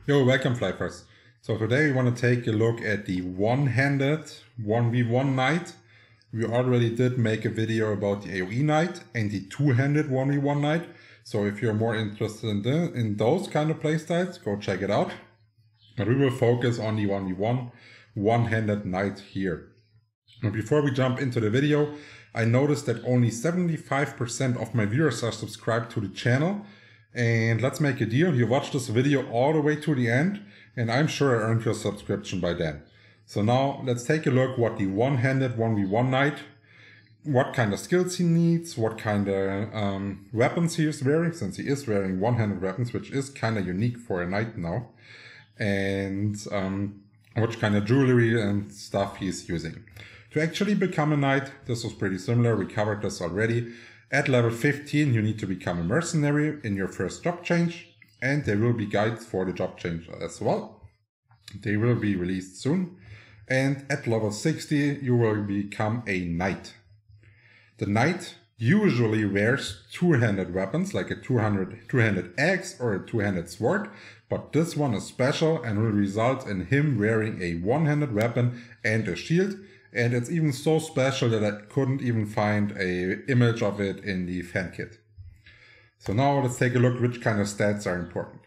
Yo, welcome Flyffers. So today we want to take a look at the one-handed 1v1 knight. We already did make a video about the AoE knight and the two-handed 1v1 knight. So if you're more interested in those kind of playstyles, go check it out. But we will focus on the 1v1 one-handed knight here. Now before we jump into the video, I noticed that only 75% of my viewers are subscribed to the channel. And let's make a deal. You watch this video all the way to the end, and I'm sure I earned your subscription by then. So now let's take a look what the one-handed 1v1 knight, what kind of skills he needs, what kind of weapons he is wearing, since he is wearing one-handed weapons, which is kind of unique for a knight now, and what kind of jewelry and stuff he's using. To actually become a knight, this was pretty similar. We covered this already. At level 15, you need to become a mercenary in your first job change, and there will be guides for the job change as well. They will be released soon. And at level 60, you will become a knight. The knight usually wears two-handed weapons, like a two-handed axe or a two-handed sword, but this one is special and will result in him wearing a one-handed weapon and a shield. And it's even so special that I couldn't even find an image of it in the fan kit. So now let's take a look which kind of stats are important.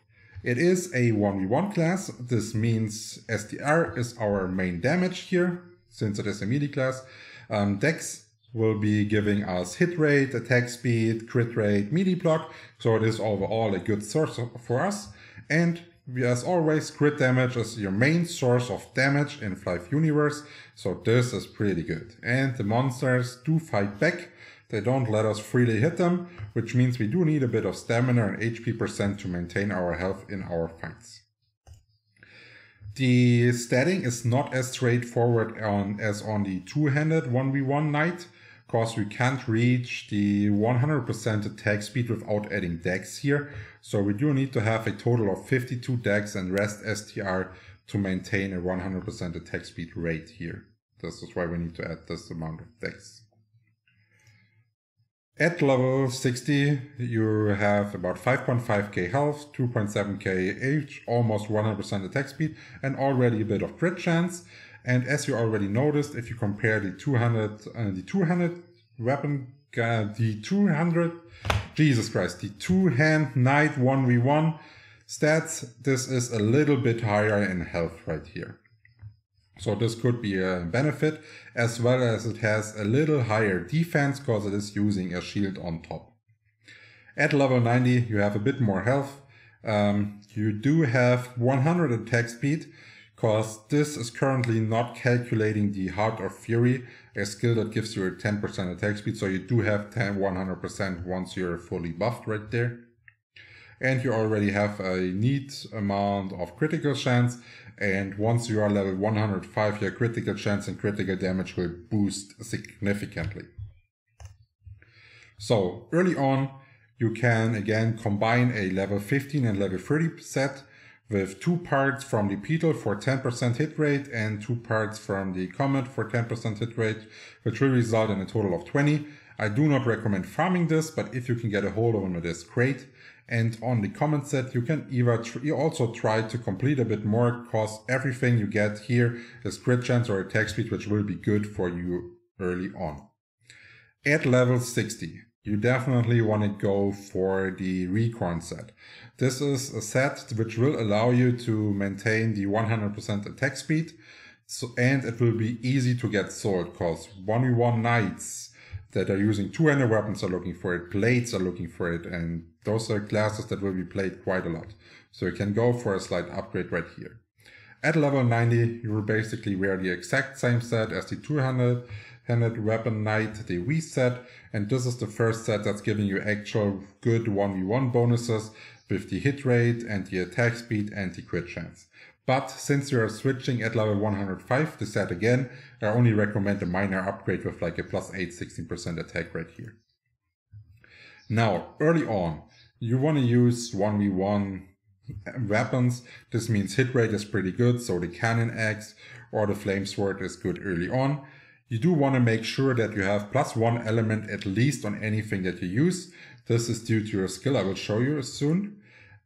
It is a 1v1 class. This means SDR is our main damage here, since it is a melee class. Dex will be giving us hit rate, attack speed, crit rate, melee block. So it is overall a good source for us. And as always, crit damage is your main source of damage in Flyff Universe, so this is pretty good. And the monsters do fight back, they don't let us freely hit them, which means we do need a bit of stamina and HP percent to maintain our health in our fights. The statting is not as straightforward as on the two-handed 1v1 knight, because we can't reach the 100% attack speed without adding dex here. So we do need to have a total of 52 dex and rest STR to maintain a 100% attack speed rate here. This is why we need to add this amount of dex. At level 60, you have about 5.5k health, 2.7k H, almost 100% attack speed, and already a bit of crit chance. And as you already noticed, if you compare the 200 weapon, the 200, Jesus Christ, the two-hand knight 1v1 stats, this is a little bit higher in health right here. So this could be a benefit, as well as it has a little higher defense because it is using a shield on top. At level 90, you have a bit more health. You do have 100 attack speed, because this is currently not calculating the Heart of Fury, a skill that gives you a 10% attack speed, so you do have 100% once you're fully buffed right there. And you already have a neat amount of critical chance, and once you are level 105, your critical chance and critical damage will boost significantly. So early on, you can again combine a level 15 and level 30 set with 2 parts from the Beetle for 10% hit rate and 2 parts from the Comet for 10% hit rate, which will result in a total of 20. I do not recommend farming this, but if you can get a hold of them, it is great. And on the Comet set, you can you also try to complete a bit more, because everything you get here is crit chance or attack speed, which will be good for you early on. At level 60, you definitely want to go for the Recon set. This is a set which will allow you to maintain the 100% attack speed, and it will be easy to get sold, because 1v1 knights that are using two-handed weapons are looking for it, blades are looking for it, and those are classes that will be played quite a lot. So you can go for a slight upgrade right here. At level 90, you will basically wear the exact same set as the two-handed weapon knight, the V set, and this is the first set that's giving you actual good 1v1 bonuses with the hit rate and the attack speed and the crit chance. But since you are switching at level 105 to set again, I only recommend a minor upgrade with like a +8, 16% attack right here. Now, early on, you want to use 1v1 weapons. This means hit rate is pretty good, so the cannon axe or the flame sword is good early on. You do want to make sure that you have +1 element at least on anything that you use. This is due to your skill, I will show you soon.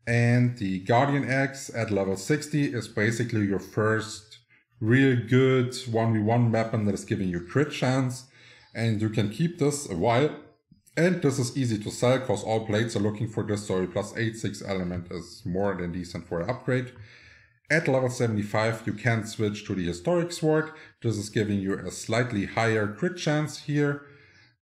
And the Guardian Axe at level 60 is basically your first real good 1v1 weapon that is giving you crit chance. And you can keep this a while. And this is easy to sell because all blades are looking for this, so a +8, 6 element is more than decent for an upgrade. At level 75 you can switch to the Historic Sword. This is giving you a slightly higher crit chance here.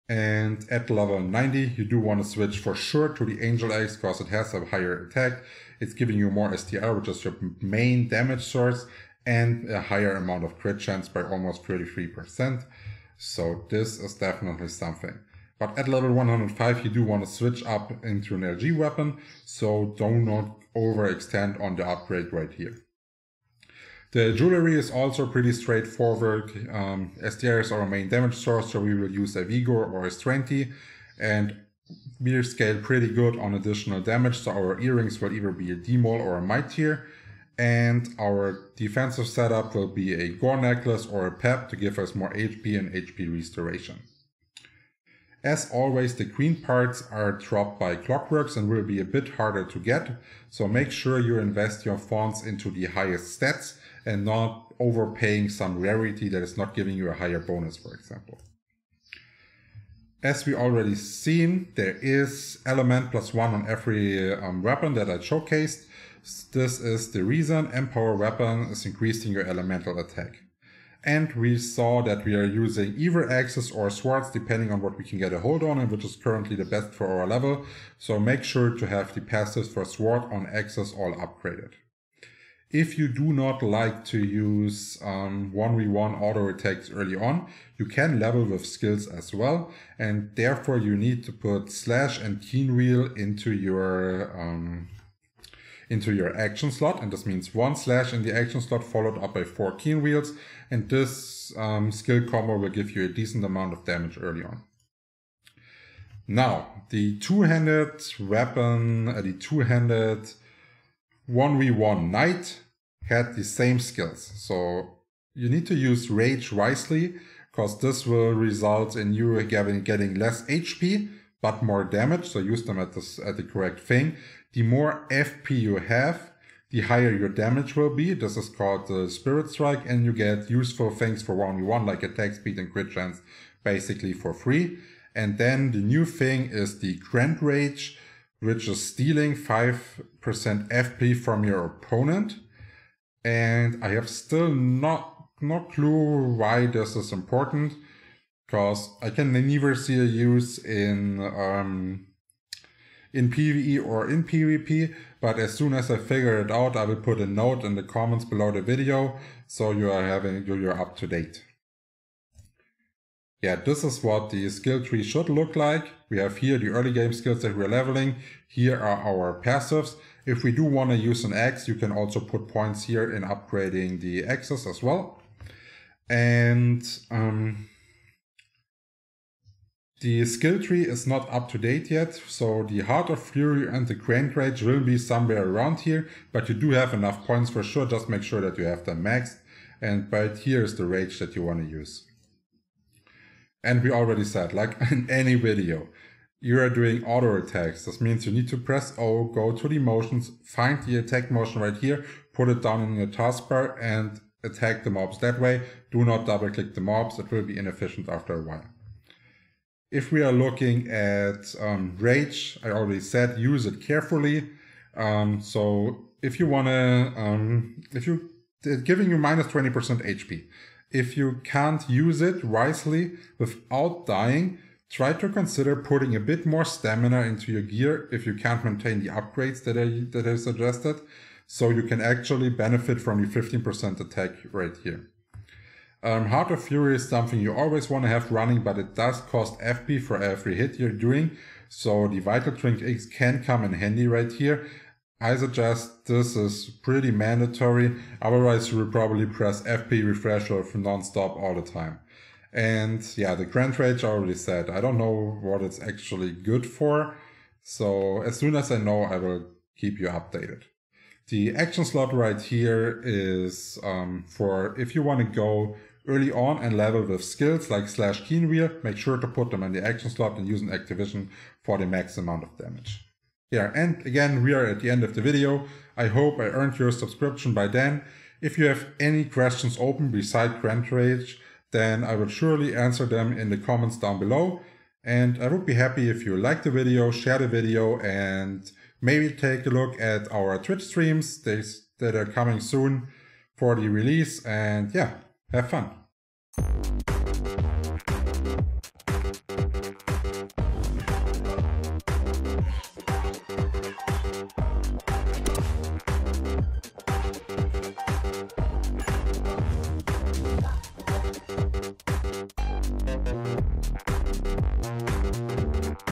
And at level 90 you do want to switch for sure to the Angel Axe because it has a higher attack. It's giving you more STR, which is your main damage source, and a higher amount of crit chance by almost 33%. So this is definitely something. But at level 105 you do want to switch up into an LG weapon, so do not overextend on the upgrade right here. The Jewlery is also pretty straightforward. STR is our main damage source, so we will use a Vigor or a Strength, and we scale pretty good on additional damage, so our earrings will either be a D-Mole or a Might tier, and our defensive setup will be a Gore necklace or a Pep to give us more HP and HP restoration. As always, the green parts are dropped by Clockworks and will be a bit harder to get, so make sure you invest your funds into the highest stats and not overpaying some rarity that is not giving you a higher bonus, for example. As we already seen, there is element +1 on every weapon that I showcased. This is the reason Empower weapon is increasing your elemental attack. And we saw that we are using either axes or swords depending on what we can get a hold on and which is currently the best for our level. So make sure to have the passives for sword on axes all upgraded. If you do not like to use 1v1 auto attacks early on, you can level with skills as well, and therefore you need to put slash and keen wheel into your action slot, and this means 1 slash in the action slot followed up by 4 keen wheels, and this skill combo will give you a decent amount of damage early on. Now, the two-handed weapon, the two-handed 1v1 knight had the same skills. So you need to use rage wisely because this will result in you getting less HP but more damage. So use them at the correct thing. The more FP you have, the higher your damage will be. This is called the Spirit Strike, and you get useful things for 1v1 like attack speed and crit chance basically for free. And then the new thing is the Grand Rage, which is stealing 5% FP from your opponent. And I have still not clue why this is important, because I can neither see a use in PvE or in PvP, but as soon as I figure it out, I will put a note in the comments below the video, so you're up to date. Yeah, this is what the skill tree should look like. We have here the early game skills that we're leveling. Here are our passives. If we do want to use an axe, you can also put points here in upgrading the axes as well. And the skill tree is not up to date yet, so the Heart of Fury and the Grand Rage will be somewhere around here, but you do have enough points for sure. Just make sure that you have them maxed. And right here is the rage that you want to use. And we already said, like in any video, you are doing auto attacks. This means you need to press O, go to the motions, find the attack motion right here, put it down in your taskbar and attack the mobs that way. Do not double click the mobs, it will be inefficient after a while. If we are looking at rage, I already said use it carefully. So if you want to, giving you minus 20% HP. If you can't use it wisely without dying, try to consider putting a bit more stamina into your gear if you can't maintain the upgrades that I suggested, so you can actually benefit from the 15% attack right here. Heart of Fury is something you always want to have running, but it does cost FP for every hit you're doing, so the Vital Drink X can come in handy right here. I suggest this is pretty mandatory, otherwise you will probably press FP refresh or non-stop all the time. And yeah, the Grand Rage I already said, I don't know what it's actually good for, so as soon as I know, I will keep you updated. The action slot right here is for if you want to go early on and level with skills like /Keenwheel, make sure to put them in the action slot and use an activation for the max amount of damage. Yeah, and again, we are at the end of the video. I hope I earned your subscription by then. If you have any questions open beside Grand Rage, then I will surely answer them in the comments down below. And I would be happy if you like the video, share the video, and maybe take a look at our Twitch streams that are coming soon for the release. And yeah, have fun.